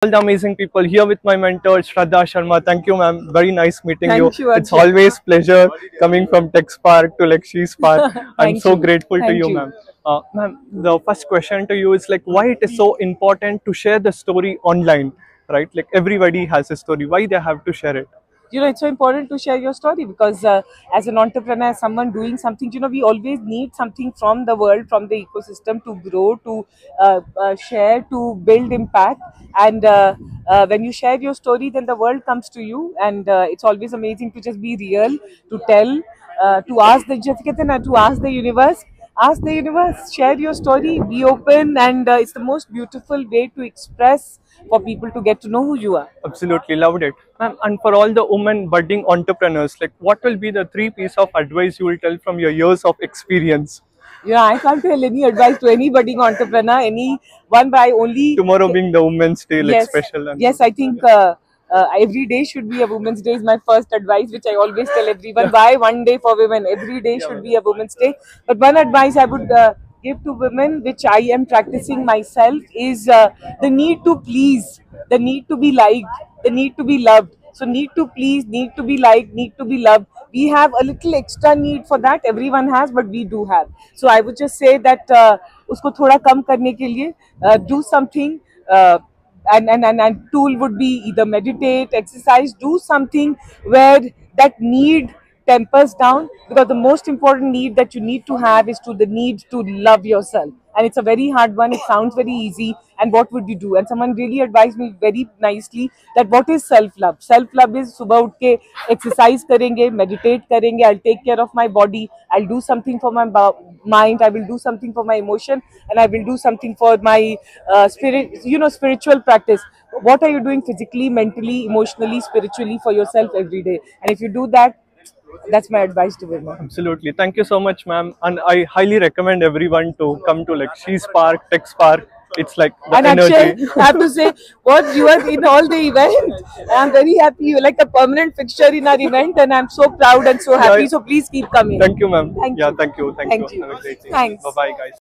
All the amazing people here with my mentor Shraddha Sharma. Thank you, ma'am. Very nice meeting you. Thank you, It's Archana. always pleasure coming from Tech Spark to Lexi Spark. I'm Thank so you. grateful to Thank you, you. ma'am. Ma'am, the first question to you is like, why it is so important to share the story online, right? Like everybody has a story. Why they have to share it? It's so important to share your story because as an entrepreneur, as someone doing something, we always need something from the world, from the ecosystem to grow, to share, to build impact. And when you share your story, then the world comes to you. And it's always amazing to just be real, to tell, to ask to ask the universe. Ask the universe, share your story, be open, and it's the most beautiful way to express for people to get to know who you are. Absolutely loved it, ma'am. And for all the women budding entrepreneurs, like what will be the three piece of advice you will tell from your years of experience? I can't tell any advice to any budding entrepreneur, anyone, but I only. Tomorrow being the Women's Day, like Yes, special and yes, I think every day should be a Women's Day is my first advice, which I always tell everyone. Why one day for women? Every day should be a Women's Day. But one advice I would give to women, which I am practicing myself, is the need to please, the need to be liked, the need to be loved. So need to please, need to be liked, need to be loved. We have a little extra need for that. Everyone has, but we do have. So I would just say that usko thoda kam karne ke liye do something. And tool would be either meditate, exercise, do something where that need tempers down, because the most important need that you need to have is to the need to love yourself. And it's a very hard one. It sounds very easy. And what would you do? And someone really advised me very nicely that what is self-love? Self-love is subah uthe ke exercise karenge, meditate karenge, I'll take care of my body, I'll do something for my mind, I will do something for my emotion, and I will do something for my spirit, spiritual practice. What are you doing physically, mentally, emotionally, spiritually for yourself every day? And if you do that, that's my advice to women. absolutely. Thank you so much, ma'am. And I highly recommend everyone to come to like She Spark, Tech Spark. It's like the And energy. Akshay, I have to say, what you are in all the event. I'm very happy. You're like a permanent fixture in our event, and I'm so proud and so happy. So please keep coming. Thank you, ma'am. Thank Yeah, you. thank you. Thank Thank you. you. Have a great day. Thanks. Bye bye, guys.